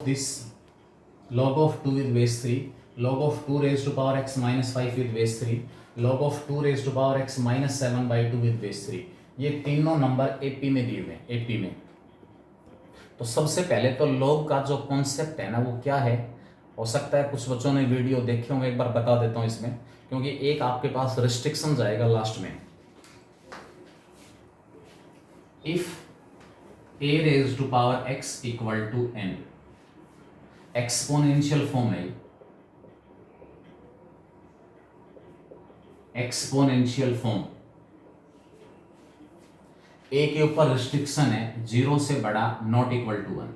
this log of 2 with base 3, log of 2 raised to power x minus 5 with base 3, log of 2 raised to power x minus 7 by 2 with base 3। ये तीनों number AP में दिए हुए हैं, AP में। तो सबसे पहले तो लॉग का जो कॉन्सेप्ट है ना वो क्या है, हो सकता है कुछ बच्चों ने वीडियो देखे होंगे, एक बार बता देता हूं इसमें, क्योंकि एक आपके पास रिस्ट्रिक्शन जाएगा लास्ट में। If a raised to power x equal to n, exponential form है, एक्सपोनेंशियल फॉर्म। a के ऊपर रिस्ट्रिक्शन है 0 से बड़ा नॉट इक्वल टू 1।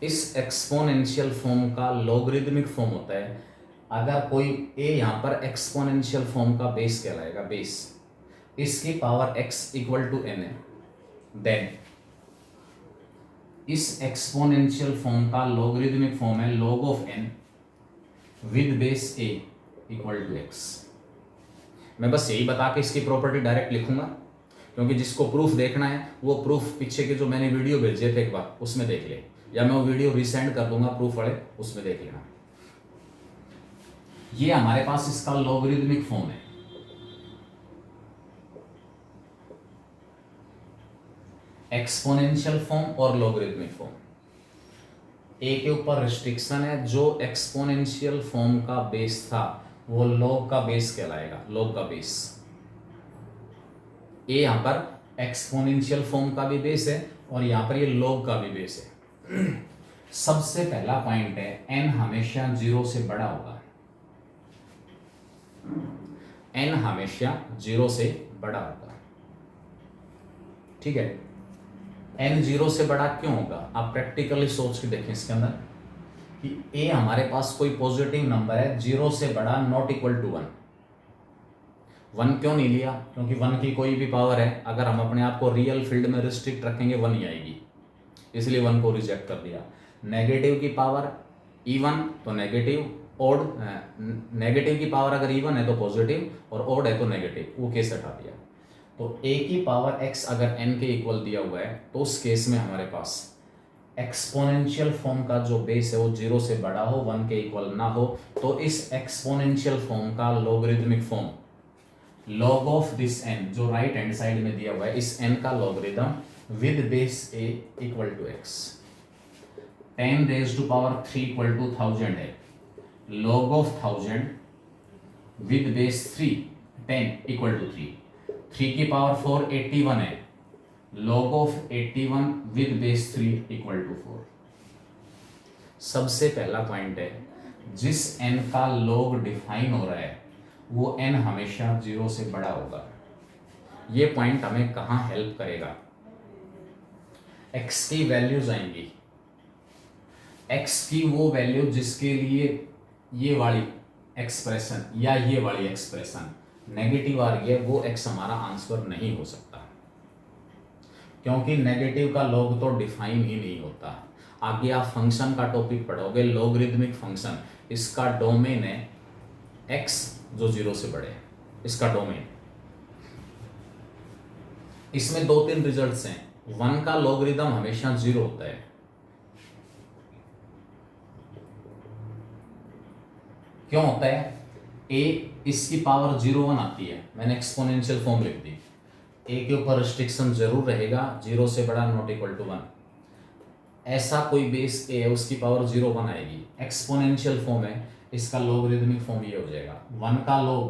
इस एक्सपोनेंशियल फॉर्म का लॉगरिदमिक फॉर्म होता है अगर कोई a यहां पर एक्सपोनेंशियल फॉर्म का बेस कहलाएगा, बेस। इसकी power x equal to n है, देन इस एक्सपोनेंशियल फॉर्म का लॉगरिदमिक फॉर्म है log of n with base a equal to x। मैं बस यही बता के इसकी प्रॉपर्टी डायरेक्ट लिखूंगा, क्योंकि जिसको प्रूफ देखना है वो प्रूफ पीछे के जो मैंने वीडियो भेजे थे एक बार उसमें देख ले, या मैं वो वीडियो रिसेंड कर दूंगा प्रूफ वाले, उसमें देख लेना। ये हमारे पास इसका लॉगरिदमिक फॉर्म है। एक्सपोनेंशियल फॉर्म और लॉगरिदमिक फॉर्म। ए के ऊपर रिस्ट्रिक्शन है, जो एक्सपोनेंशियल फॉर्म का बेस था वो लॉग का बेस कहलाएगा, लॉग का बेस। ए यहां पर एक्सपोनेंशियल फॉर्म का भी बेस है और यहां पर ये लॉग का भी बेस है। सबसे पहला पॉइंट है n हमेशा 0 से बड़ा होगा, n हमेशा 0 से बड़ा होगा, ठीक है। n 0 से बड़ा क्यों होगा, आप प्रैक्टिकली सोच के देखें इसके अंदर कि a हमारे पास कोई पॉजिटिव नंबर है 0 से बड़ा नॉट इक्वल टू 1। 1 क्यों नहीं लिया, क्योंकि 1 की कोई भी पावर है, अगर हम अपने आप को रियल फील्ड में रिस्ट्रिक्ट रखेंगे 1 ही आएगी, इसलिए 1 को रिजेक्ट कर दिया। नेगेटिव की पावर इवन तो नेगेटिव, ओड नेगेटिव की पावर अगर इवन है तो पॉजिटिव और ओड है तो नेगेटिव, वो केस हटा दिया। तो a की पावर x अगर n के इक्वल दिया हुआ है तो उस केस में हमारे पास एक्सपोनेंशियल फॉर्म का जो बेस है वो 0 से बड़ा हो, 1 के इक्वल ना हो, तो इस एक्सपोनेंशियल फॉर्म का logarithmic form log of this n जो राइट हैंड साइड में दिया हुआ है, इस n का logarithm with base a equal to x। 10 raise to power 3 equal to 1000 है, log of 1000 with base 3 10 equal to 3। 3 की पावर 4 81 है, log of 81 with base 3 equal to 4। सबसे पहला पॉइंट है, जिस n का log डिफाइन हो रहा है वो n हमेशा 0 से बड़ा होगा। ये पॉइंट हमें कहाँ हेल्प करेगा, x की वैल्यूज आएंगी, x की वो वैल्यू जिसके लिए ये वाली एक्सप्रेशन या ये वाली एक्सप्रेशन नेगेटिव आ रही है, वो x हमारा आंसर नहीं हो सकता, क्योंकि नेगेटिव का log तो डिफाइन ही नहीं होता। आगे आप फंक्शन का टॉपिक पढ़ोगे, लॉगरिदमिक फंक्शन, इसका डोमेन है x जो 0 से बड़े है, इसका डोमेन। इसमें 2-3 रिजल्ट्स हैं। 1 का लॉगरिदम हमेशा 0 होता है, क्यों होता है, a इसकी पावर 0 1 आती है, मैंने एक्सपोनेंशियल फॉर्म लिख दी। a के ऊपर रिस्ट्रिक्शन जरूर रहेगा 0 से बड़ा नॉट इक्वल टू 1। ऐसा कोई बेस a है उसकी पावर 0 1 आएगी, एक्सपोनेंशियल फॉर्म है, इसका लॉगरिदमिक फॉर्म ये हो जाएगा 1 का log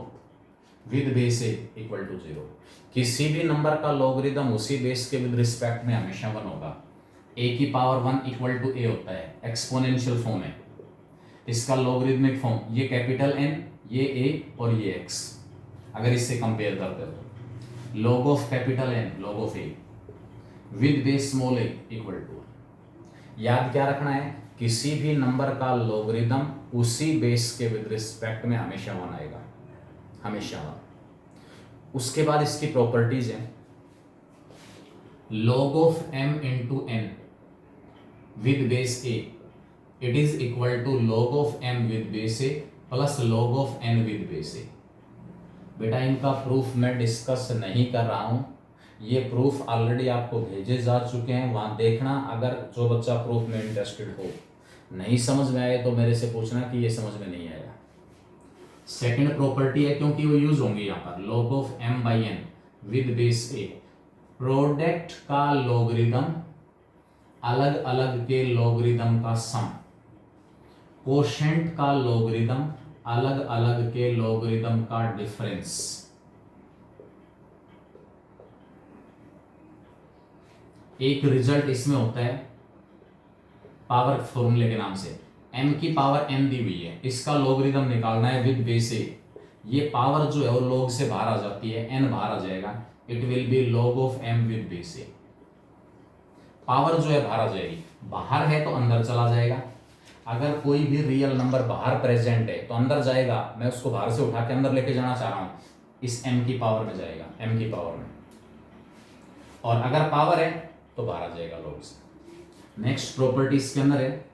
with base a equal to 0। किसी भी नंबर का लॉगरिदम उसी बेस के विद रिस्पेक्ट में हमेशा 1 होगा। a की पावर 1 इक्वल टू a होता है, एक्सपोनेंशियल फॉर्म है, इसका लॉगरिदमिक फॉर्म ये कैपिटल N, ये a और ये x। अगर इससे कंपेयर करते हो log of capital N log of a with base small a equal to. याद क्या रखना है, किसी भी नंबर का लॉगरिदम उसी बेस के विद रिस्पेक्ट में हमेशा 1 आएगा, हमेशा 1। उसके बाद इसकी प्रॉपर्टीज हैं, log of m into n with base a it is equal to log of m with base a plus log of n with base a। बेटा इनका प्रूफ मैं डिस्कस नहीं कर रहा हूं, ये प्रूफ ऑलरेडी आपको भेजे जा चुके हैं, वहाँ देखना। अगर जो बच्चा प्रूफ में इंटरेस्टेड हो, नहीं समझ में आए तो मेरे से पूछना कि ये समझ में नहीं आया। सेकंड प्रॉपर्टी है, क्योंकि वो यूज होंगे यहाँ पर, log of m by n with base a, product का लॉगरिदम अलग अलग के लॉगरिदम का सम, कोशेंट का लॉगरिदम अलग अलग के लॉगरिदम का डिफरेंस। एक रिजल्ट इसमें होता है पावर फॉर्मूले के नाम से, m की पावर n दी हुई है, इसका लॉगरिदम निकालना है विद बेस a। ये पावर जो है वो log से बाहर आ जाती है, n बाहर आ जाएगा, it will be log of m with base a। Power जो है बाहर आ जाएगी, बाहर है तो अंदर चला जाएगा। अगर कोई भी रियल नंबर बाहर प्रेजेंट है तो अंदर जाएगा, मैं उसको बाहर से उठा के अंदर लेके जाना चाह रहा हूं, इस m की पावर में जाएगा, m की पावर में, और अगर पावर है तो बाहर आ जाएगा log से। नेक्स्ट प्रॉपर्टी इसके अंदर है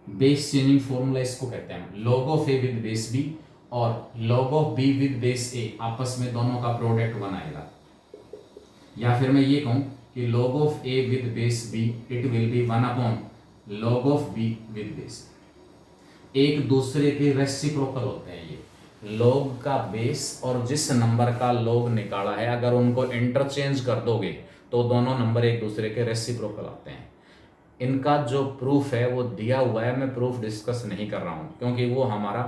बेस चेंजिंग फॉर्मूला, इसको कहते हैं log of a with base b और log of b with base a, आपस में दोनों का प्रोडक्ट 1 आएगा। या फिर मैं ये कहूं कि log of a with base b it will be 1 upon log of b with base. एक दूसरे के रेसिप्रोकल होते हैं ये, log का बेस और जिस नंबर का log निकाला है, अगर उनको इंटरचेंज कर दोगे तो दोनों नंबर एक दूसरे के रेसिप्रोकल आते हैं। इनका जो प्रूफ है वो दिया हुआ है, मैं प्रूफ डिस्कस नहीं कर रहा हूँ क्योंकि वो हमारा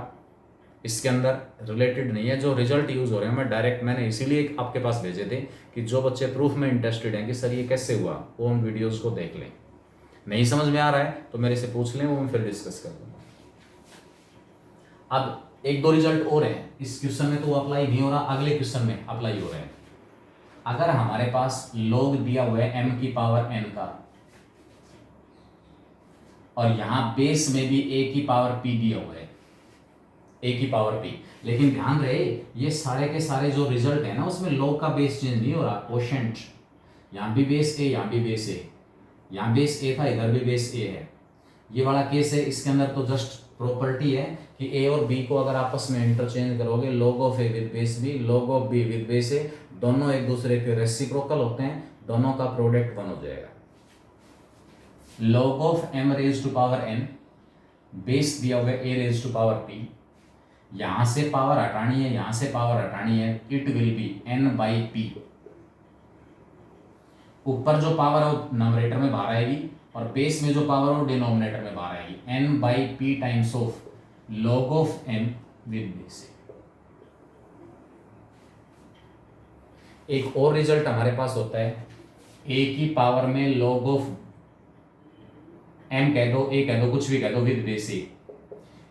इसके अंदर रिलेटेड नहीं है। जो रिजल्ट यूज हो रहे हैं मैं डायरेक्ट, मैंने इसीलिए आपके पास भेजे थे कि जो बच्चे प्रूफ में इंटरेस्टेड हैं कि सर ये कैसे हुआ, वो उन वीडियोस को देख लें। नहीं समझ में आ रहा है तो मेरे से पूछ लें, वो मैं फिर डिस्कस कर दूंगा। अब एक दो रिजल्ट और हैं, इस क्वेश्चन में तो अप्लाई नहीं हो रहा, अगले क्वेश्चन में अप्लाई हो रहे हैं। अगर हमारे पास log दिया हुआ है m की पावर n का, और यहां बेस में भी a की पावर p दिया हुआ है, a की पावर p, लेकिन ध्यान रहे ये सारे के सारे जो रिजल्ट है ना उसमें log का बेस चेंज नहीं हो रहा, कोशेंट, यहां भी बेस a, यहां भी बेस a, यहां बेस a था, इधर भी बेस a है। ये वाला केस है, इसके अंदर तो जस्ट प्रॉपर्टी है कि a और b को अगर आपस में इंटरचेंज करोगे, log of a with base b, log of b with base a, दोनों एक दूसरे के रेसिप्रोकल होते हैं, दोनों का प्रोडक्ट 1 हो जाएगा। log of m raise to power n, base दिया हुआ है a raise to power p, यहां से पावर हटानी है, यहां से पावर हटानी है, it will be n by p। ऊपर जो पावर है वो नंबरेटर में बाहर आएगी और बेस में जो पावर है वो डिनोमिनेटर में बाहर आएगी, n by p times of log of m with base. एक और रिजल्ट हमारे पास होता है a की पावर में log ऑफ m कह दो, a कह दो, कुछ भी कह दो, विद बेस a।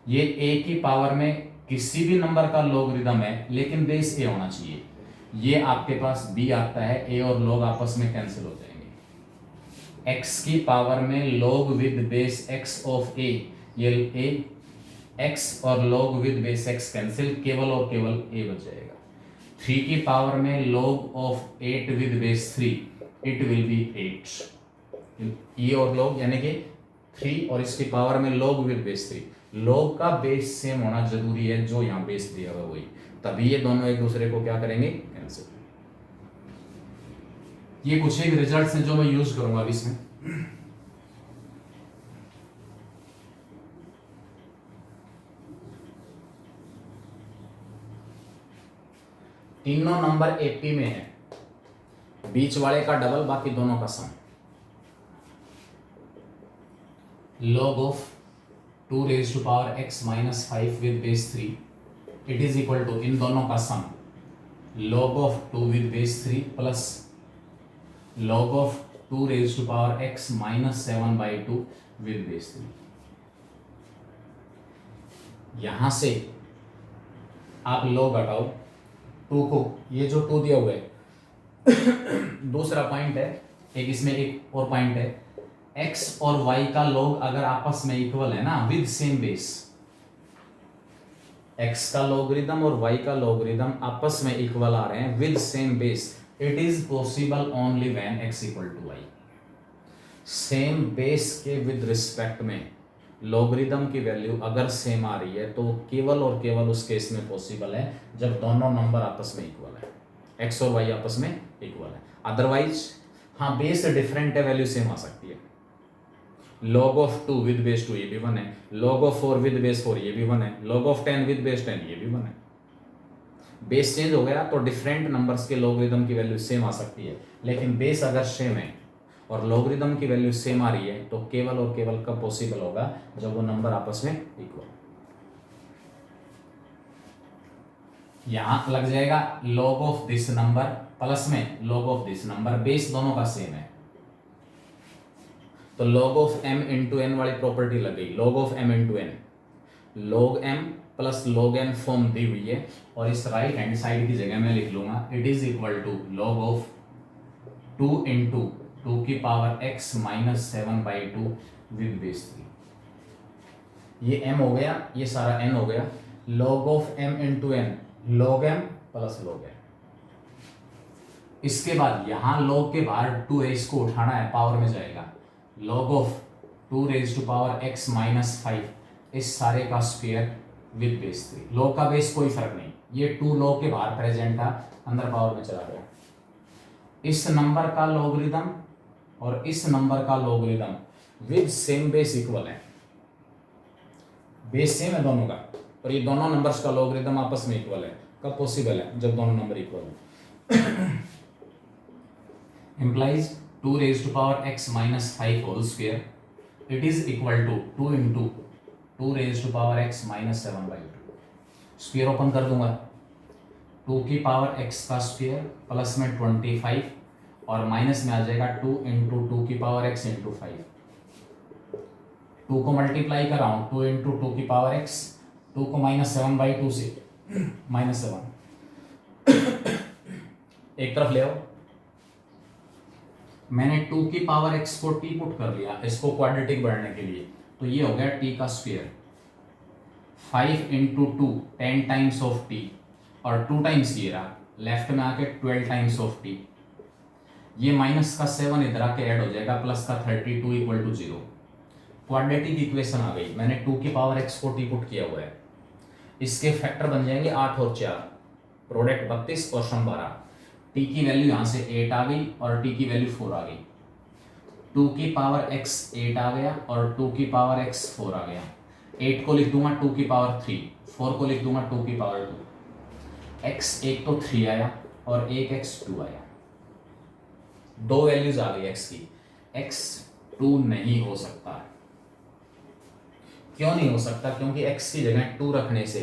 ये a की पावर में किसी भी नंबर का लॉगरिदम है लेकिन बेस a होना चाहिए। ये आपके पास b आता है, a और log आपस में कैंसिल हो जाएंगे। x की पावर में log with base x of a, ये a, x और log with base x cancel, केवल और केवल a बच जाएगा। 3 की पावर में log of 8 with base 3, it will be 8। ये और log यानी कि 3 और इसकी पावर में log विद बेस 3, log का बेस सेम होना जरूरी है, जो यहाँ बेस दिया हुआ वही, तभी ये दोनों एक दूसरे को क्या करेंगे, कैंसिल। ये कुछ एक रिजल्ट्स हैं जो मैं यूज करूंगा अभी इसमें। तीनों नंबर एपी में है, बीच वाले का डबल, बाकी दोनों का sum. log of 2 raise to power x minus 5 with base 3, it is equal to इन दोनों का sum log of 2 with base 3 plus log of 2 raise to power x minus 7 by 2 with base 3। यहां से आप log हटाओ 2 को, ये जो 2 दिया हुआ है दूसरा पॉइंट है, एक इसमें एक और पॉइंट है, x और y का log अगर आपस में इक्वल है ना विद सेम बेस, x का लॉगरिदम और y का लॉगरिदम आपस में इक्वल आ रहे हैं with same base, it is possible only when x equal to y। Same base के विद रिस्पेक्ट में लॉगरिदम की वैल्यू अगर सेम आ रही है तो केवल और केवल उस केस में पॉसिबल है जब दोनों नंबर आपस में इक्वल है, x और y आपस में इक्वल है। अदरवाइज हाँ बेस डिफरेंट है, वैल्यू सेम आ सकती है। log of 2 विद बेस 2 ये भी 1 है, log of 4 विद बेस 4 ये भी 1 है, log of 10 विद बेस 10 ये भी 1 है। बेस चेंज हो गया तो डिफरेंट नंबर्स के लॉगरिदम की वैल्यू सेम आ सकती है, लेकिन बेस अगर सेम है और लॉगरिदम की वैल्यू सेम आ रही है तो केवल और केवल कब पॉसिबल होगा, जब वो नंबर आपस में इक्वल। यहां लग जाएगा log of this number plus में log of this number, base दोनों का सेम है तो log of m into n वाली प्रॉपर्टी लग गई, log of m into n, log m plus log n form दी हुई है और इस राइट हैंड साइड की जगह मैं लिख लूंगा it is equal to log of 2 into 2 की power x minus 7/2 with base 3। ये m हो गया, ये सारा n हो गया, log of m into n log m plus log n। इसके बाद यहां log के बाहर 2 है, इसको उठाना है, पावर में जाएगा, log of 2 raise to power x minus 5 इस सारे का स्क्वायर विद बेस 3। log का बेस कोई फर्क नहीं, ये 2 log के बाहर प्रेजेंट था, अंदर पावर में चला गया। इस नंबर का लॉगरिदम और इस नंबर का logarithm with same base equal है, बेस सेम है दोनों का और ये दोनों नंबर्स का लॉगरिदम आपस में इक्वल है। कब पॉसिबल है, जब दोनों नंबर इक्वल है। implies 2 raised to power x minus 5 whole square it is equal to 2 into 2 raised to power x minus 7/2। Square open कर दूंगा, 2 की पावर x का स्क्वायर प्लस में 25 और माइनस में आ जाएगा 2 इंटू 2 की पावर x इंटू 5। 2 को मल्टीप्लाई कर रहा हूँ, 2 इंटू 2 की पावर x, 2 को माइनस 7/2 से माइनस 7 एक तरफ ले आओ। मैंने 2 की पावर x को t पुट कर लिया इसको क्वाड्रेटिक बढ़ने के लिए, तो ये हो गया t का square, 5 into 2 10 times of t और 2 टाइम्स ये रहा, लेफ्ट में आके 12 टाइम्स ऑफ t, ये माइनस का 7 इधर आके ऐड हो जाएगा, प्लस का 32 इक्वल टू 0। क्वाड्रेटिक इक्वेशन आ गई, मैंने 2 की पावर x को t पुट किया हुआ है, इसके फैक्टर बन जाएंगे 8 और 4, प्रोडक्ट 32 और सम 12। t की वैल्यू यहाँ से 8 आ गई और t की वैल्यू 4 आ गई, 2 की पावर x 8 आ गया और 2 की पावर x 4 आ गया। 8 को लिख दूंगा 2 की पावर 3, 4 को लिख दूंगा 2 की पावर 2। x एक तो 3 आया और एक x 2 आया, दो वैल्यूज आ गई x की, x 2 नहीं हो सकता। क्यों नहीं हो सकता, क्योंकि x की जगह 2 रखने से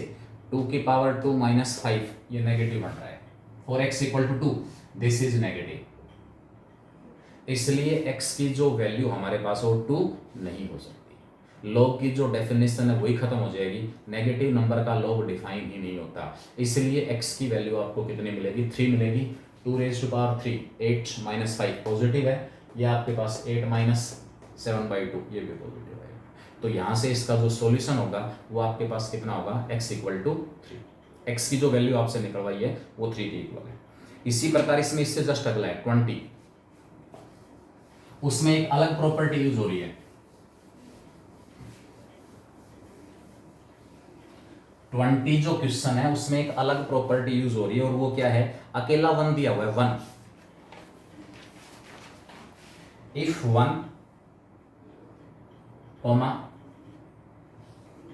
2 की पावर 2 माइनस 5 ये नेगेटिव बन रहा है, 4x equal to 2 this is negative, इसलिए x की जो वैल्यू हमारे पास वो 2 नहीं हो सकती। log की जो डेफिनेशन है वही खत्म हो जाएगी, नेगेटिव नंबर का log डिफाइन ही नहीं होता, इसलिए x की वैल्यू आपको कितनी मिलेगी, 3 मिलेगी। 2 raise to power 3 8 minus 5 positive है, या आपके पास 8 माइनस 7/2 ये भी पॉजिटिव है। तो यहाँ से इसका जो सॉल्यूशन होगा वो आपके पास कितना होगा, x इक्वल टू 3। x की जो वैल्यू आपसे निकलवाई है वो 3 के इक्वल है। इसी प्रकार इसमें इससे जस्ट अगला है 20, उसमें एक अलग प्रॉपर्टी यूज हो रही है। 20 जो क्वेश्चन है उसमें एक अलग प्रॉपर्टी यूज हो रही है और वो क्या है, अकेला 1 दिया हुआ है, 1 if 1 comma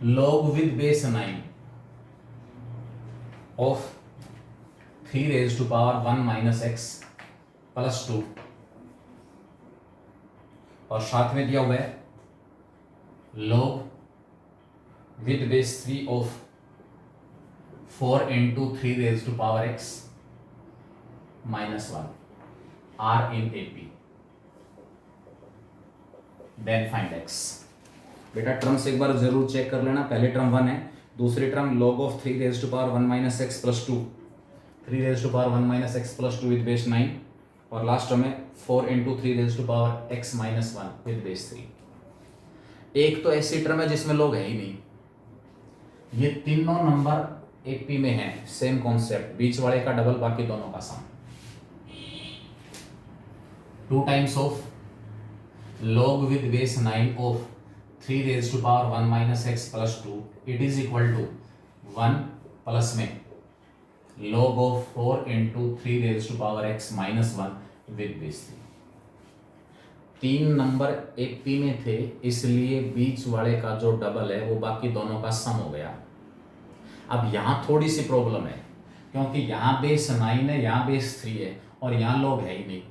log with base 9 of 3 raised to power 1 minus x plus 2 और साथ में दिया हुआ है log with base 3 of 4 into 3 raised to power x minus 1 are in AP, then find x। बेटा टर्म्स एक बार जरूर चेक कर लेना, पहले टर्म 1 है, दूसरी term log of 3 raise to power 1 minus x plus 2, 3 raise to power 1 minus x plus 2 with base 9 और last term है 4 into 3 raise to power x minus 1 with base 3। एक तो ऐसी टर्म है जिसमें log है ही नहीं, ये तीनों नंबर एपी में है, सेम कॉन्सेप्ट, बीच वाले का डबल बाकी दोनों का सम, 2 times of log with base 9 of 3 raised to power 1 minus x plus 2 it is equal to 1 plus में log of 4 into 3 raised to power x minus 1 with base 3। 3 number AP में थे, इसलिए बीच वाले का जो डबल है वो बाकी दोनों का सम हो गया। अब यहाँ थोड़ी सी प्रॉब्लम है, क्योंकि यहाँ बेस 9 है, यहाँ बेस 3 है और यहाँ लॉग है ही नहीं।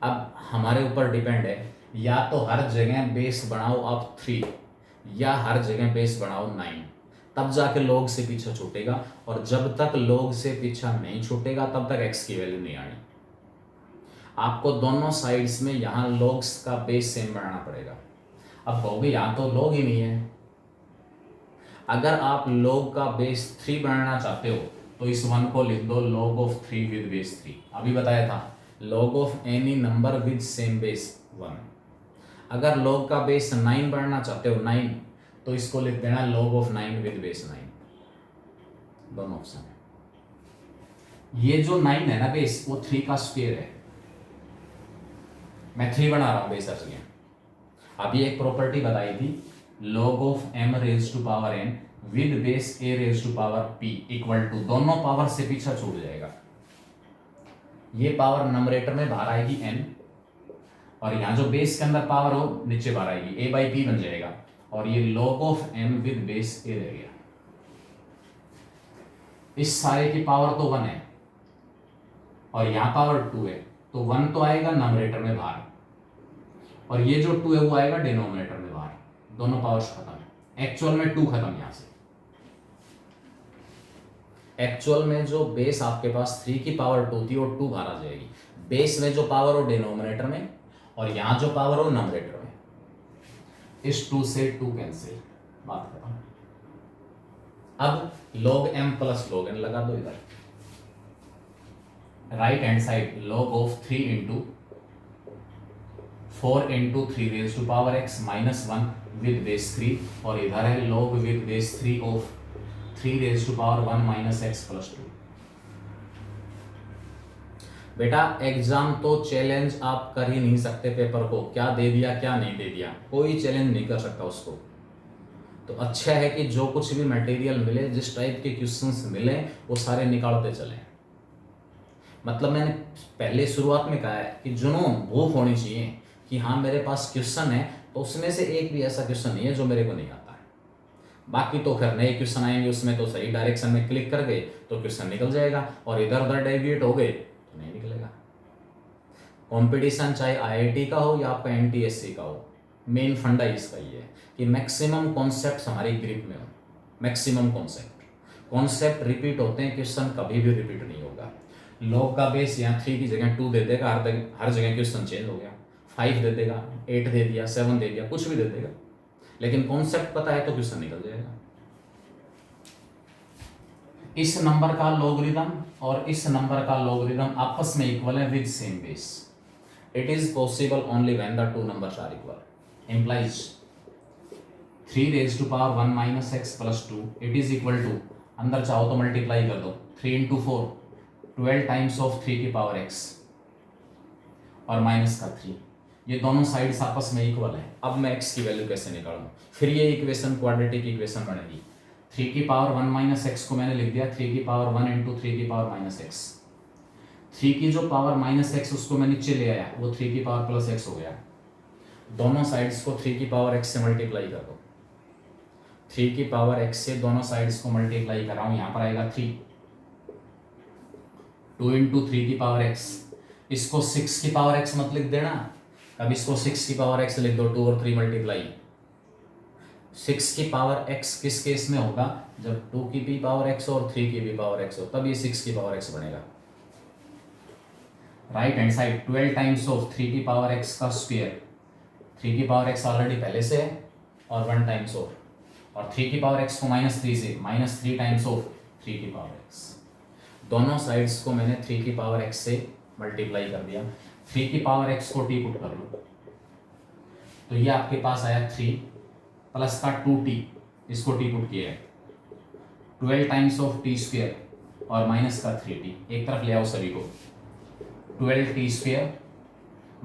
अब हमारे ऊपर डिपेंड है, या तो हर जगह बेस बढ़ाओ आप 3 या हर जगह बेस बढ़ाओ 9, तब जाके लॉग से पीछा छूटेगा। और जब तक लॉग से पीछा नहीं छूटेगा तब तक x की वैल्यू नहीं आनी। आपको दोनों साइड्स में यहाँ लॉग्स का बेस सेम बनाना पड़ेगा। अब कहोगे यहाँ तो लॉग ही नहीं है। अगर आप log का बेस 3 बनाना चाहते हो तो इस 1 को लिख दो log of 3 विद बेस 3। अभी बताया था log of any number with same base 1। अगर log का बेस 9 बनाना चाहते हो 9, तो इसको लिख देना log of 9 विद बेस 9। दोनों ऑप्शन है। ये जो 9 है ना बेस, वो 3 का स्क्वायर है। मैं 3 बना रहा हूं बेस हर जगह। अभी एक प्रॉपर्टी बताई थी, log of m raise to power n with base a raise to power p equal to, दोनों पावर से पीछा छूट जाएगा। ये पावर नंबरेटर में बाहर आएगी n, और यहाँ जो बेस के अंदर पावर हो नीचे बाहर आएगी, a बाई p बन जाएगा। और ये log of m with base a रह गया। इस सारे की पावर तो 1 है और यहाँ पावर 2 है, तो 1 तो आएगा नंबरेटर में बाहर, और ये जो 2 है वो आएगा डिनोमिनेटर में बाहर। दोनों पावर्स खत्म है। एक्चुअल में 2 खत्म यहां से। एक्चुअल में जो बेस आपके पास 3 की पावर 2 थी वो 2 बाहर आ जाएगी। बेस में जो पावर हो डिनोमिनेटर में, और यहां जो पावर हो नंबरेटर में। इस 2 से 2 कैंसिल, बात खत्म। अब log m plus log n लगा दो इधर। Right hand side log of 3 into 4 into 3 raise to power x minus 1 with base 3, और इधर है log with base 3 of 3 raise to power 1 minus x plus 2। बेटा एग्जाम तो चैलेंज आप कर ही नहीं सकते पेपर को, क्या दे दिया क्या नहीं दे दिया, कोई चैलेंज नहीं कर सकता उसको। तो अच्छा है कि जो कुछ भी मटेरियल मिले, जिस टाइप के क्वेश्चंस मिले, वो सारे निकालते चलें। मतलब मैंने पहले शुरुआत में कहा है कि जुनून भूख होनी चाहिए कि हाँ मेरे पास क्वेश्चन है, तो उसमें से एक भी ऐसा क्वेश्चन नहीं है जो मेरे को नहीं आता है। बाकी तो खैर नए क्वेश्चन आएंगे, उसमें तो सही डायरेक्शन में क्लिक कर गए तो क्वेश्चन निकल जाएगा, और इधर उधर डेविएट हो गए तो नहीं निकलेगा। कंपटीशन चाहे आईआईटी का हो या आपका एनटीएससी का हो, मेन फंडा इसका ही है कि मैक्सिमम कॉन्सेप्ट हमारी ग्रिप में हो। मैक्सिमम कॉन्सेप्ट रिपीट होते हैं, क्वेश्चन कभी भी रिपीट नहीं होगा। log का बेस यहाँ 3 की जगह 2 दे देगा, हर जगह क्वेश्चन चेंज हो गया। 5 दे देगा, 8 दे दिया, 7 दे दिया, कुछ भी दे देगा, लेकिन कॉन्सेप्ट पता है तो क्वेश्चन निकल जाएगा। इस नंबर का लॉगरिथम और इस नंबर का लॉगरिथम आपस में इक्वल है with same base. It is possible only when the two numbers are equal. Implies 3 raise to power 1 minus x plus 2 it is equal to, अंदर चाहो तो मल्टीप्लाई कर दो, 3 इंटू 4 12 टाइम्स ऑफ 3 की पावर x और minus का 3। ये दोनों साइड्स आपस में इक्वल है। अब मैं x की वैल्यू कैसे निकालूं? फिर ये इक्वेशन क्वाड्रेटिक इक्वेशन बनेगी। 3 की पावर 1 माइनस एक्स को मैंने लिख दिया 3 की पावर 1 इंटू 3 की पावर माइनस एक्स। 3 की जो पावर माइनस एक्स उसको मैं नीचे ले आया, वो 3 की पावर प्लस एक्स हो गया। दोनों साइड्स को 3 की पावर x से मल्टीप्लाई कर दो। 3 की पावर x से दोनों साइड्स को मल्टीप्लाई कर रहा हूँ, यहाँ पर आएगा 3। 2 इंटू 3 की पावर x, इसको 6 की पावर x मत लिख देना, अब इसको 6 की पावर x लिख दो। 2 और 3 मल्टीप्लाई, 6 की पावर x किस केस में होगा? जब 2 की भी पावर x और 3 की भी पावर x हो, तब ये 6 की पावर x बनेगा। Right hand side 12 times of 3 की पावर x का स्क्वायर। 3 की पावर x ऑलरेडी पहले से है, और 1 टाइम्स ऑफ, और 3 की पावर x को -3 से -3 टाइम्स ऑफ 3 की पावर x। दोनों साइड्स को मैंने 3 की पावर x से मल्टीप्लाई कर दिया। 3 की पावर x को t पुट कर लो, तो ये आपके पास आया 3 प्लस का 2t, इसको t पुट किया है 12 टाइम्स ऑफ t स्क्वायर और माइनस का 3t। एक तरफ ले आओ सभी को, 12t स्क्वायर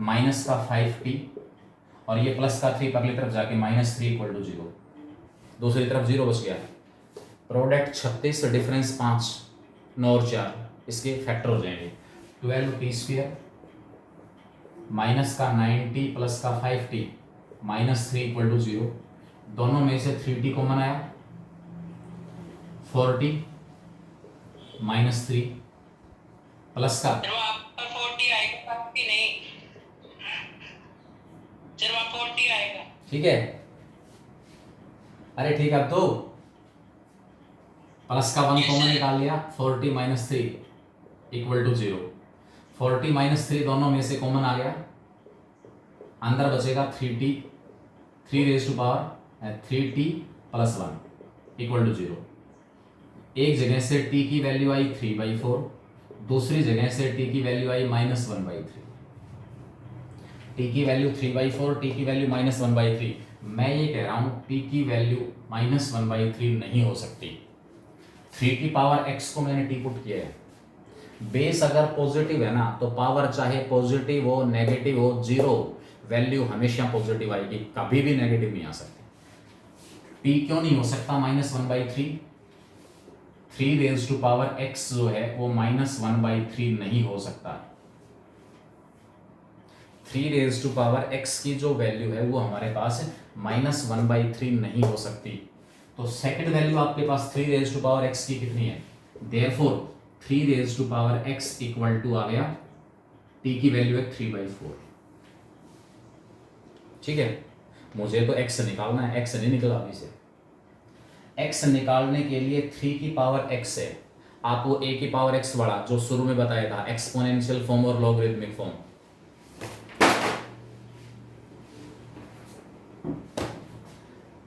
माइनस का 5t, और ये प्लस का 3 अगली तरफ जाके -3 = 0, दूसरी तरफ 0 बच गया। प्रोडक्ट 36, डिफरेंस 5, 9 और 4, इसके फैक्टर हो जाएंगे। 12t² माइनस का 9t प्लस का 5t -3 = 0। दोनों में से 3t कॉमन आया, 4t -3 प्लस का 40 आएगा, 50 नहीं, सिर्फ 40 आएगा। ठीक है, अरे ठीक है, अब तो प्लस का 1 कॉमन निकाल लिया, 40 - 3 = 0। 40 - 3 दोनों में से कॉमन आ गया, अंदर बचेगा 3t, 3t + 1 = 0। एक जगह से t की वैल्यू आई 3/4, दूसरी जगह से t की वैल्यू आई -1/3। t की वैल्यू 3/4, t की वैल्यू -1/3। मैं ये कह रहा हूं t की वैल्यू -1/3 नहीं हो सकती। 3t⁻x को मैंने t पुट किया है। बेस अगर पॉजिटिव है ना तो पावर चाहे पॉजिटिव हो नेगेटिव हो, जीरो वैल्यू हमेशा पॉजिटिव आएगी, कभी भी नेगेटिव नहीं आ सकती। t क्यों नहीं हो सकता -1/3? 3x जो है वो -1/3 नहीं हो सकता। 3x की जो वैल्यू है वो हमारे पास -1/3 नहीं हो सकती। तो सेकंड वैल्यू आपके पास 3x की कितनी है? देयरफॉर 3x इक्वल टू आ गया, t की वैल्यू है 3/4। ठीक है, मुझे तो x निकालना है, x नहीं निकला अभी से। x निकालने के लिए 3x है, आप वो a⁻x वाला जो शुरू में बताया था, एक्सपोनेंशियल फॉर्म और logarithmic form,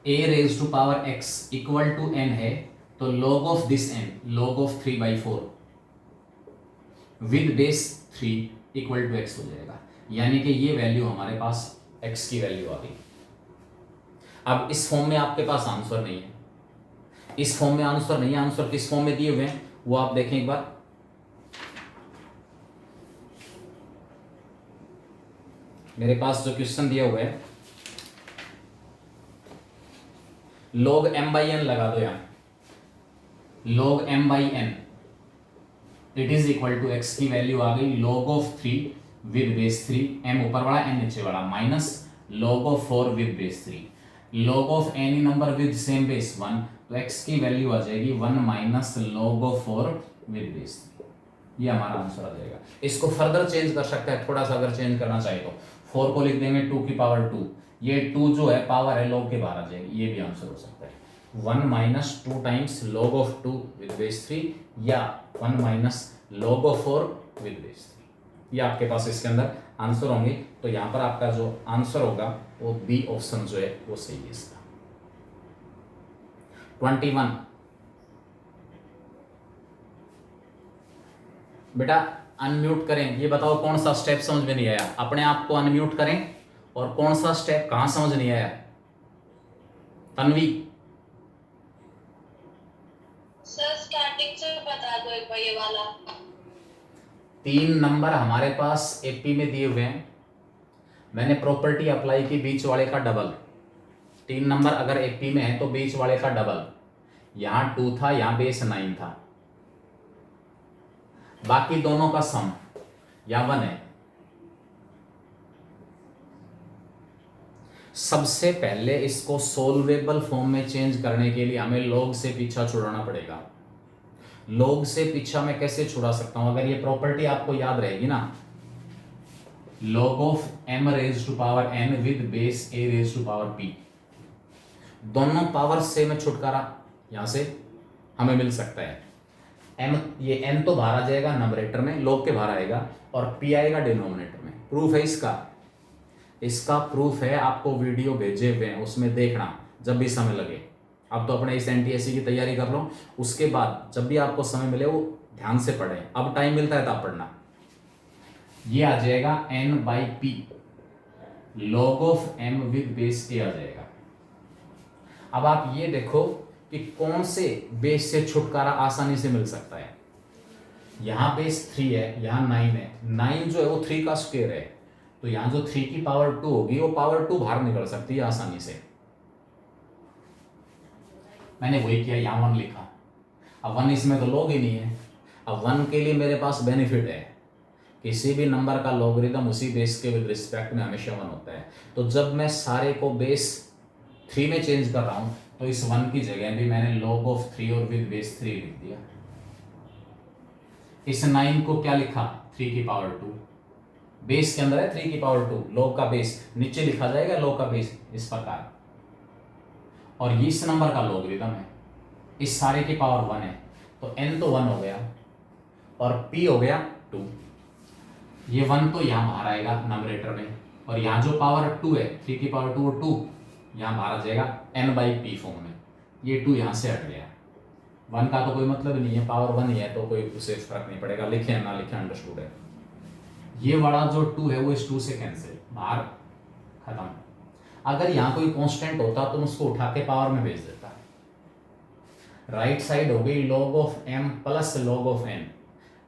a⁻x equal to n है, तो log of this n, log of 3/4 with base 3 equal to x हो जाएगा। यानी कि ये वैल्यू हमारे पास x की वैल्यू आ गई। अब इस फॉर्म में आपके पास आंसर नहीं है, इस फॉर्म में आंसर नहीं है। आंसर किस फॉर्म में दिए हुए हैं वो आप देखें एक बार। मेरे पास जो क्वेश्चन दिया हुआ है, log m/n लगा दो यहां, log m/n it is equal to x की वैल्यू आ गई log of 3 with base 3, m ऊपर वाला n नीचे वाला, minus log of 4 with base 3, log of any number with same base 1, तो x की वैल्यू आ जाएगी 1 minus log of 4 with base 3। ये हमारा आंसर आ जाएगा। इसको फर्दर चेंज कर सकते हैं, थोड़ा सा अगर चेंज करना चाहे तो 4 को लिख देंगे 2 की पावर 2, ये 2 जो है पावर है log के बाहर आ जाएगी, ये भी आंसर हो सकता है। 1 minus 2 times log of 2 with base 3 या 1 minus log of 4 with base 3, ये आपके पास इसके अंदर आंसर होंगे। तो यहाँ पर आपका जो आंसर होगा वो बी ऑप्शन जो है वो सही है इसका। 21 बेटा अनम्यूट करें, ये बताओ कौन सा स्टेप समझ में नहीं आया, अपने आप को अनम्यूट करें, और कौन सा स्टेप कहां समझ नहीं आया? तन्वी सर स्टार्टिंग से बता दो एक बार ये वाला। 3 नंबर हमारे पास एपी में दिए हुए हैं, मैंने प्रॉपर्टी अप्लाई की बीच वाले का डबल। 3 नंबर अगर एपी में है तो बीच वाले का डबल, यहां 2 था, यहां बेस 9 था, बाकी दोनों का सम या 1 है। सबसे पहले इसको सोल्वेबल फॉर्म में चेंज करने के लिए हमें log से पीछा छुड़ाना पड़ेगा। log से पीछा मैं कैसे छुड़ा सकता हूं? अगर ये प्रॉपर्टी आपको याद रहेगी ना, log of m⁻n with base a⁻p, दोनों पावर से मैं छुटकारा यहां से हमें मिल सकता है। m ये n तो बाहर आ जाएगा नंबरेटर में, log के बाहर आएगा, और p आएगा डिनोमिनेटर में। प्रूफ है इसका प्रूफ है, आपको वीडियो भेजे हुए हैं, उसमें देखना जब भी समय लगे। अब तो अपने इस NTSC की तैयारी कर लो, उसके बाद जब भी आपको समय मिले वो ध्यान से पढ़ें, अब टाइम मिलता है तब पढ़ना। ये आ जाएगा n/p, log of m with base a आ जाएगा। अब आप ये देखो कि कौन से बेस से छुटकारा आसानी से मिल सकता है। यहां बेस 3 है, यहां 9 है, 9 जो है वो 3 का स्क्वायर है, तो यहां जो 3 की पावर 2 होगी वो पावर 2 बाहर निकल सकती है आसानी से। मैंने वही किया, यहां 1 लिखा, अब 1 इसमें तो log ही नहीं है। अब 1 के लिए मेरे पास बेनिफिट है, किसी भी नंबर का लॉगरिदम उसी बेस के विद रिस्पेक्ट में हमेशा 1 होता है। तो जब मैं सारे को बेस 3 में चेंज कर रहा हूं तो इस 1 की जगह भी मैंने log ऑफ 3 और विद बेस 3 लिख दिया। इस 9 को क्या लिखा, 3 की पावर 2, बेस के अंदर है 3 की पावर 2, log का बेस नीचे लिखा जाएगा, log का बेस इस प्रकार। और ये इस नंबर का लॉगरिदम है, इस सारे की पावर 1 है, तो n तो 1 हो गया और p हो गया 2। ये 1 तो यहाँ बाहर आएगा नंबरेटर में, और यहाँ जो पावर 2 है 3 की पावर 2 और 2 यहाँ बाहर आ जाएगा n/p फॉर्म में। ये 2 यहाँ से हट गया, 1 का तो कोई मतलब नहीं है, पावर 1 ही है तो कोई उसे फर्क नहीं पड़ेगा, लिखे ना लिखे अंडरस्टूड है। ये वाला जो 2 है वो इस 2 से कैंसिल, बाहर खत्म। अगर यहाँ कोई कांस्टेंट होता तो उसको उठा के पावर में भेज देता। राइट साइड हो गई log of m plus log of n,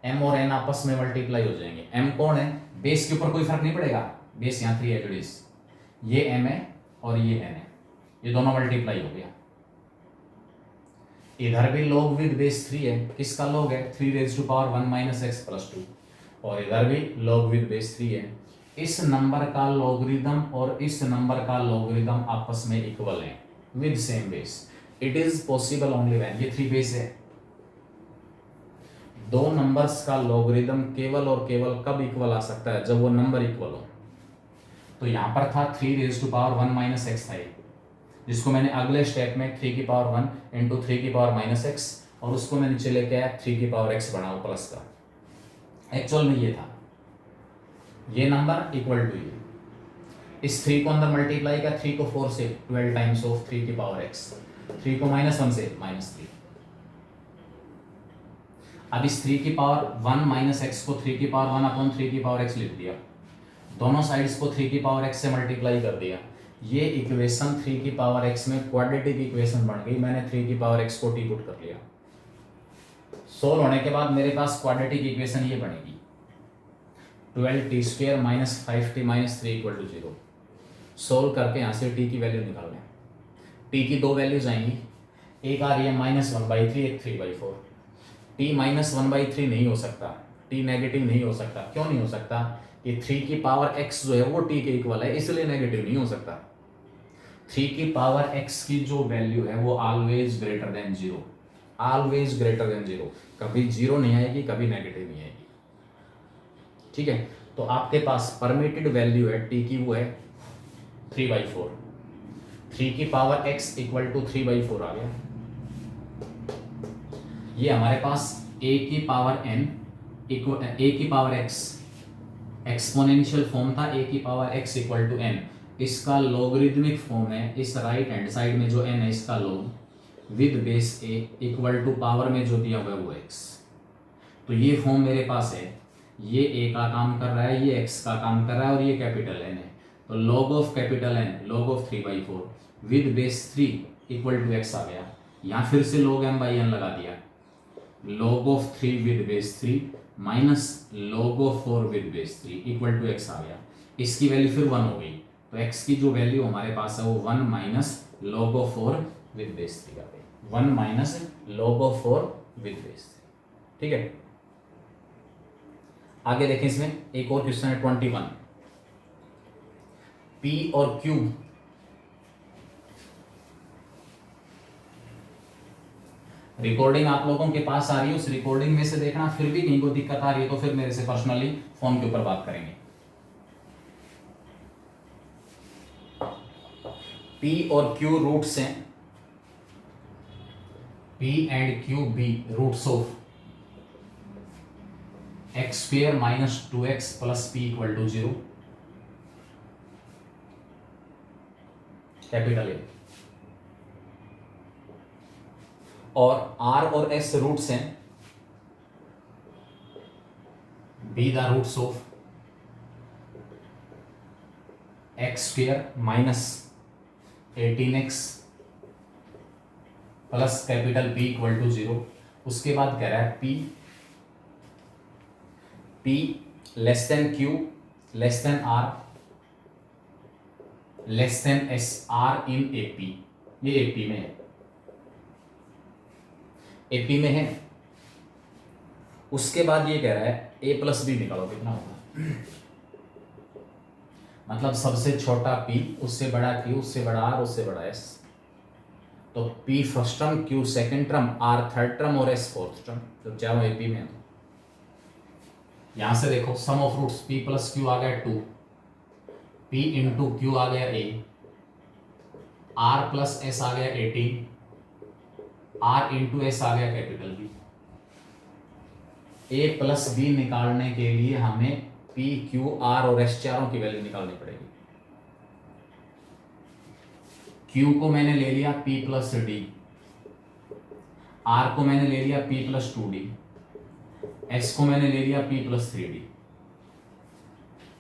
m और n आपस में मल्टीप्लाई हो जाएंगे। m कौन है, बेस के ऊपर कोई फर्क नहीं पड़ेगा, बेस यहाँ 3 है जुड़ीस, ये m है और ये n है, ये दोनों मल्टीप्लाई हो गया। इधर भी log विद बेस 3 है, किसका log है, 3 raise to power 1 minus x plus 2, और इधर भी log विद बेस 3 है। इस नंबर का लॉगरिदम और इस नंबर का लॉगरिदम आपस में इक्वल है with same base. It is possible only when, ये 3 बेस है, दो नंबर्स का लॉगरिदम केवल और केवल कब इक्वल आ सकता है, जब वो नंबर इक्वल हो। तो यहां पर था 3 raise to power 1 minus x था, जिसको मैंने अगले स्टेप में 3 की पावर 1 इंटू 3 की पावर माइनस एक्स, और उसको मैं नीचे लेके आया 3 की पावर एक्स बनाओ प्लस का। एक्चुअल में ये था, ये नंबर इक्वल टू ये, इस 3 को अंदर मल्टीप्लाई का 3 को 4 से 12 टाइम्स ऑफ 3 की पावर एक्स, 3 को -1 से -3। अब इस 3 की पावर 1 माइनस एक्स को 3 की पावर 1 अपॉन 3 की पावर एक्स लिख दिया, दोनों साइड्स को 3 की पावर एक्स से मल्टीप्लाई कर दिया। ये इक्वेशन 3 की पावर एक्स में क्वाड्रेटिक इक्वेशन बन गई, मैंने 3 की पावर एक्स को टी पुट कर लिया। सोल्व होने के बाद मेरे पास क्वाड्रेटिक इक्वेशन ये बनेगी 12t square minus 5t minus 3 equal to 0। Solve करके यहाँ से t की वैल्यू निकाल लें। t की दो वैल्यूज आएंगी, एक आ रही है -1/3, एक 3/4। t -1/3 नहीं हो सकता, t नेगेटिव नहीं हो सकता। क्यों नहीं हो सकता, ये 3 की पावर x जो है वो t के इक्वल है, इसलिए नेगेटिव नहीं हो सकता। 3 की पावर x की जो वैल्यू है वो always greater than 0, always greater than 0, कभी 0 नहीं आएगी, कभी नेगेटिव नहीं आएगी। ठीक है, तो आपके पास परमिटेड वैल्यू है t की, वो है 3/4। 3 की पावर x इक्वल टू 3/4 आ गया। ये हमारे पास a की पावर n इक्वल a की पावर x एक्सपोनेंशियल फॉर्म था, a की power x equal to n, इसका लॉगरिदमिक फॉर्म है इस राइट हैंड साइड में जो n है इसका log with base a equal to power में जो दिया हुआ है वो x। तो ये फॉर्म मेरे पास है, ये a का काम कर रहा है, ये x का काम कर रहा है, और ये कैपिटल n है। तो log of capital n log of 3/4 with base 3 equal to x आ गया। यहाँ फिर से log m/n लगा दिया, log of 3 with base 3 minus log of 4 with base 3 equal to x आ गया। इसकी वैल्यू फिर 1 हो गई, तो x की जो वैल्यू हमारे पास है वो 1 minus log of 4 with base 3 आ गई, 1 minus log of 4 with base 3। ठीक है, आगे देखें, इसमें एक और क्वेश्चन है 21। P और Q रिकॉर्डिंग आप लोगों के पास आ रही है, उस रिकॉर्डिंग में से देखना, फिर भी कहीं को दिक्कत आ रही है तो फिर मेरे से पर्सनली फोन के ऊपर बात करेंगे। P और Q रूट्स हैं, P एंड Q भी roots of x² minus 2x plus p equal to 0, capital A. और r और s रूट्स हैं, be the roots of x² minus 18x plus capital p equal to 0। उसके बाद कह रहा है p less than q less than r less than s r in AP, ये AP में है। एपी में है। उसके बाद ये कह रहा है ए प्लस बी निकालो कितना होगा, मतलब सबसे छोटा पी, उससे बड़ा क्यू, उससे बड़ा आर, उससे बड़ा एस। तो p first term, q second term, r third term और एस फोर्थ टर्म, तो चारों एपी में है। यहां से देखो sum of roots p plus q आ गया 2, पी इंटू क्यू आ गया ए, आर प्लस एस आ गया 18, आर इंटू एस आ गया capital B. A plus b निकालने के लिए हमें पी क्यू आर और एस चारों की वैल्यू निकालनी पड़ेगी। क्यू को मैंने ले लिया पी प्लस डी, आर को मैंने ले लिया पी प्लस 2d, एस को मैंने ले लिया P plus 3d।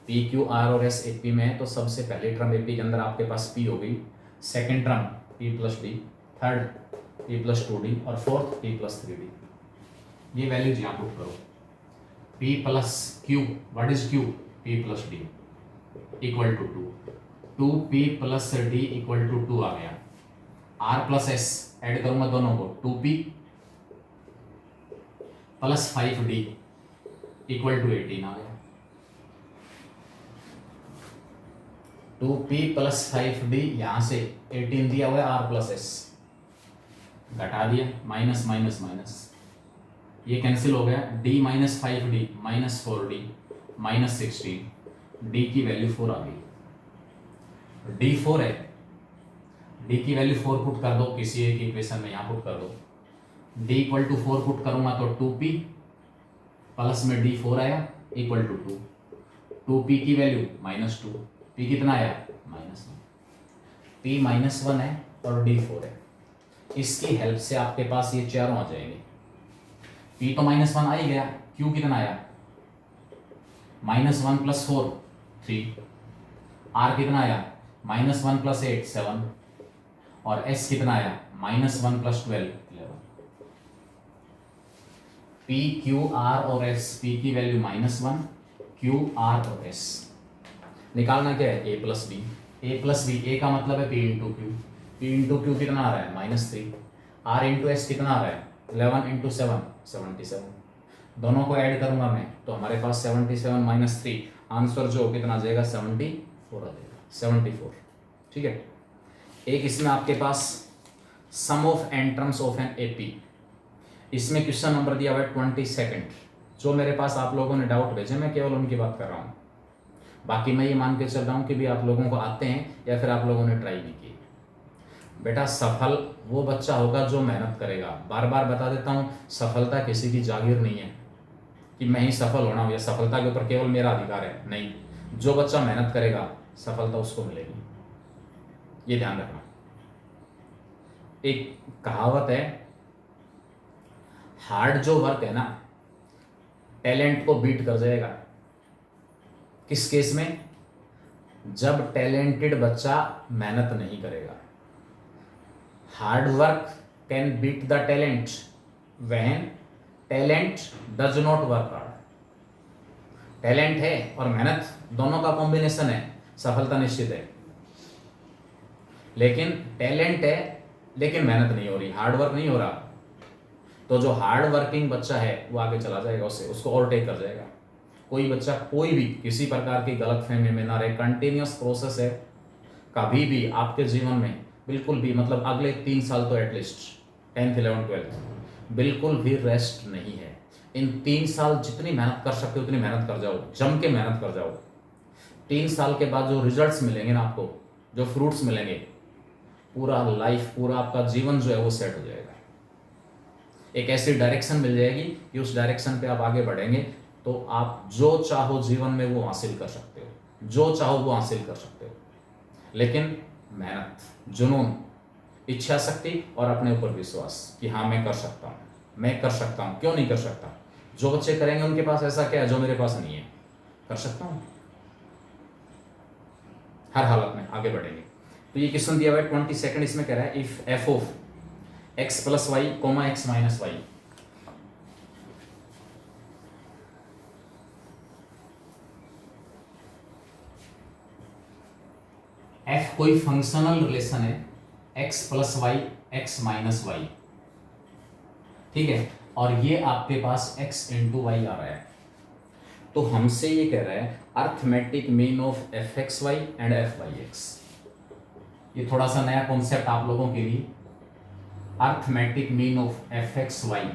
P q r और एस एपी में है, तो सबसे पहले टर्म एपी के अंदर आपके पास पी हो गई, second term P plus D, third P plus 2d और फोर्थ पी प्लस 3d। ये वैल्यूज यहाँ पुट करो। P plus Q, what is Q, P plus D equal to 2 P plus D equal to 2 आ गया। R plus S add करूंगा दोनों को, 2p plus 5d equal to 18 आ गया। 2p plus 5d, यहां से 18 दिया हुआ है, आर प्लस एस घटा दिया, माइनस माइनस माइनस, ये कैंसिल हो गया, d minus 5d minus 4d minus 16, d की वैल्यू 4 आ गई। d 4 है, d की वैल्यू 4 पुट कर दो किसी एक इक्वेशन में, यहाँ पुट कर दो। d इक्वल टू 4 पुट करूंगा तो 2p प्लस में d 4 आया इक्वल टू 2, 2p की वैल्यू माइनस 2, p कितना आया माइनस 1, p माइनस 1 है और d 4 है। इसकी हेल्प से आपके पास ये चारों आ जाएंगे। p तो माइनस 1 आ ही गया, q कितना आया माइनस 1 प्लस 4 3, r कितना आया माइनस 1 प्लस 8 7 और s कितना आया minus 1 plus 12 11। p q r और s, p की वैल्यू माइनस 1, q r और s। निकालना क्या है, a plus B, a plus B, a का मतलब है p into Q, p into Q कितना आ रहा है माइनस 3, r इंटू एस कितना आ रहा है 11 इंटू 7 77, दोनों को ऐड करूंगा मैं तो हमारे पास 77 माइनस 3, आंसर जो कितना आ जाएगा 74 आ जाएगा, 74। ठीक है। एक इसमें आपके पास sum of n terms of an AP, इसमें क्वेश्चन नंबर दिया हुआ है 22, जो मेरे पास आप लोगों ने डाउट भेजे मैं केवल उनकी बात कर रहा हूँ, बाकी मैं ये मान के चल रहा हूँ कि भी आप लोगों को आते हैं या फिर आप लोगों ने ट्राई नहीं की। बेटा सफल वो बच्चा होगा जो मेहनत करेगा, बार बार बता देता हूँ, सफलता किसी की जागीर नहीं है कि मैं ही सफल होना हूँ या सफलता के ऊपर केवल मेरा अधिकार है, नहीं, जो बच्चा मेहनत करेगा सफलता उसको मिलेगी, ये ध्यान रखना। एक कहावत है, हार्ड जो वर्क है ना टैलेंट को बीट कर जाएगा। किस केस में, जब टैलेंटेड बच्चा मेहनत नहीं करेगा। Hard work can beat the talent when talent does not work hard. Talent है और मेहनत दोनों का कॉम्बिनेशन है, सफलता निश्चित है। लेकिन टैलेंट है लेकिन मेहनत नहीं हो रही, हार्ड वर्क नहीं हो रहा, तो जो हार्ड वर्किंग बच्चा है वो आगे चला जाएगा, उसको ओवरटेक कर जाएगा। कोई बच्चा कोई भी किसी प्रकार की गलतफहमी में ना रहे, कंटिन्यूअस प्रोसेस है। कभी भी आपके जीवन में बिल्कुल भी, मतलब अगले 3 साल तो एटलीस्ट 10th 11th 12th बिल्कुल भी रेस्ट नहीं है। इन 3 साल जितनी मेहनत कर सकते हो उतनी मेहनत कर जाओ, जम के मेहनत कर जाओ। 3 साल के बाद जो रिजल्ट्स मिलेंगे ना आपको, जो फ्रूट्स मिलेंगे, पूरा लाइफ, पूरा आपका जीवन जो है वो सेट हो जाएगा। एक ऐसी डायरेक्शन मिल जाएगी कि उस डायरेक्शन पे आप आगे बढ़ेंगे तो आप जो चाहो जीवन में वो हासिल कर सकते हो, जो चाहो वो हासिल कर सकते हो। लेकिन मेहनत, जुनून, इच्छा शक्ति और अपने ऊपर विश्वास कि हाँ मैं कर सकता हूँ, मैं कर सकता हूँ, क्यों नहीं कर सकता। जो बच्चे करेंगे उनके पास ऐसा क्या है जो मेरे पास नहीं है, कर सकता हूँ, हर हालत में आगे बढ़ेंगे। तो ये क्वेश्चन दिया हुआ है 22, इसमें कह रहा है if f of x plus y comma x minus y, f कोई फंक्शनल रिलेशन है x plus y x minus y, ठीक है, और ये आपके पास x इंटू वाई आ रहा है। तो हमसे ये कह रहा है arithmetic mean of f x y and f y x. ये थोड़ा सा नया कॉन्सेप्ट आप लोगों के लिए, arithmetic mean of f x y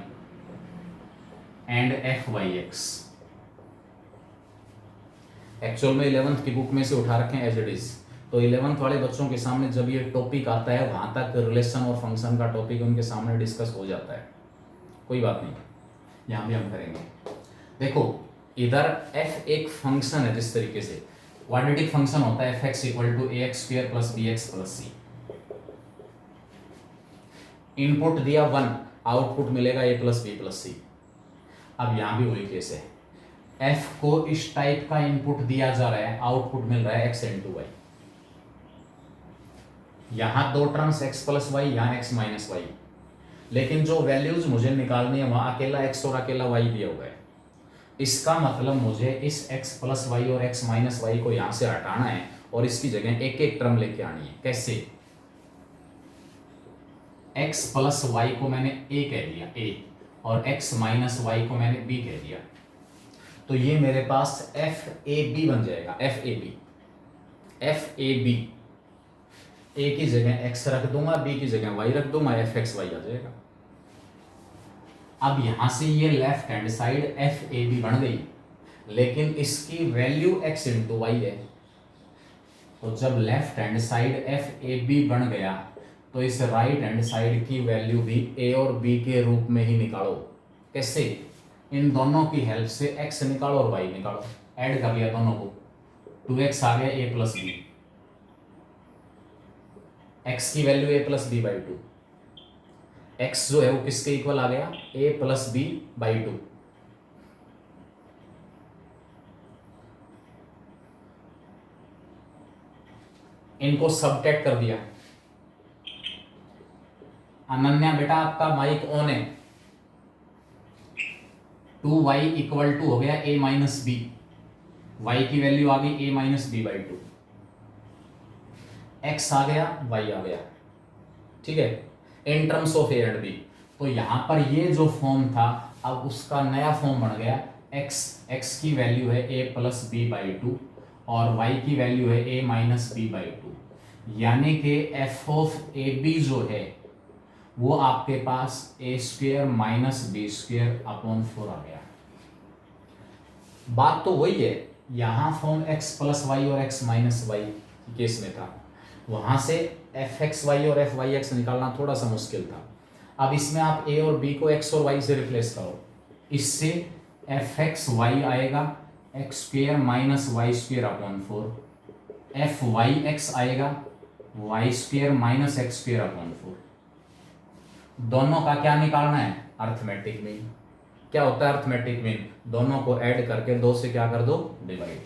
and f y x. Actual में 11th की बुक में से उठा रखे हैं एज इट इज। तो 11th वाले बच्चों के सामने जब ये टॉपिक आता है वहां तक रिलेशन और फंक्शन का टॉपिक उनके सामने डिस्कस हो जाता है, कोई बात नहीं, यहाँ भी हम करेंगे। देखो इधर f एक फंक्शन है, जिस तरीके से क्वाड्रेटिक फंक्शन होता है f(x = ax² + bx + c। Input दिया 1, आउटपुट मिलेगा a + b + c। अब यहाँ भी वही केस है, f को इस टाइप का इनपुट दिया जा रहा है, आउटपुट मिल रहा है x × y। यहां दो टर्म्स x + y, यहाँ x - y, लेकिन जो वैल्यूज मुझे निकालनी है वहां अकेला x और अकेला y दिया हुआ है। इसका मतलब मुझे इस x + y और x - y को यहां से हटाना है और इसकी जगह एक एक टर्म लेके आनी है। कैसे? x + y को मैंने a कह दिया, a, और x - y को मैंने b कह दिया। तो ये मेरे पास FAB बन जाएगा, FAB। a की जगह x रख दूंगा, b की जगह y रख दूंगा, fxy आ जाएगा। अब यहां से ये लेफ्ट हैंड साइड FAB बन गई, लेकिन इसकी वैल्यू x × y है। तो जब लेफ्ट हैंड साइड FAB बन गया तो इस राइट हैंड साइड की वैल्यू भी a और b के रूप में ही निकालो। कैसे? इन दोनों की हेल्प से x निकालो और y निकालो, ऐड कर लिया दोनों को, 2x आ गया a + b। x की वैल्यू a + b/2, x जो है वो किसके इक्वल आ गया? a + b/2। इनको सबट्रैक्ट कर दिया। अनन्या बेटा आपका माइक ऑन है। 2y = हो गया a - b, y की वैल्यू आ गई a - b/2, x आ गया, y आ गया, ठीक है, in terms of a and b। तो यहां पर ये जो फॉर्म था अब उसका नया फॉर्म बन गया, x की वैल्यू है a + b/2 और y की वैल्यू है a - b/2, यानी कि f(ab) जो है वो आपके पास a² - b² / 4 आ गया। बात तो वही है, यहां फॉर्म x + y और x - y केस में था, वहां से fxy और fyx निकालना थोड़ा सा मुश्किल था। अब इसमें आप a और b को x और y से रिप्लेस करो, इससे fxy आएगा x² - y² / 4, fyx आएगा y² - x² / 4। दोनों का क्या निकालना है? Arithmetic mean. क्या होता है अर्थमेटिक मीन? दोनों को ऐड करके 2 से क्या कर दो? Divide.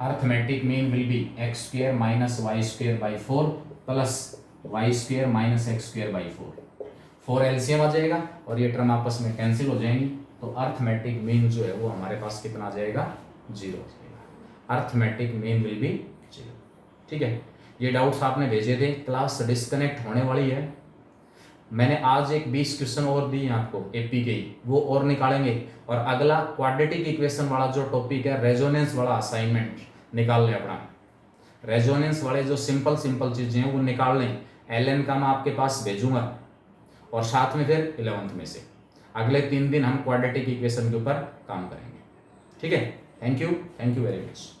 Arithmetic mean will be x² - y² / 4 + y² - x² / 4। 4 LCM आ जाएगा और ये टर्म आपस में कैंसिल हो जाएंगी, तो अर्थमेटिक मीन जो है वो हमारे पास कितना आ जाएगा? 0 आ जाएगा। Arithmetic mean will be 0। ठीक है, ये डाउट्स आपने भेजे थे, क्लास डिस्कनेक्ट होने वाली है। मैंने आज एक 20 क्वेश्चन और दिए आपको एपी के, वो और निकालेंगे, और अगला क्वाड्रेटिक इक्वेशन वाला जो टॉपिक है, रेजोनेंस वाला असाइनमेंट निकाल लें अपना। रेजोनेंस वाले जो सिंपल चीजें हैं वो निकाल लें, एलएन का मैं आपके पास भेजूंगा, और साथ में फिर 11th में से अगले 3 दिन हम क्वाड्रेटिक इक्वेशन के ऊपर काम करेंगे। ठीक है, थैंक यू वेरी मच।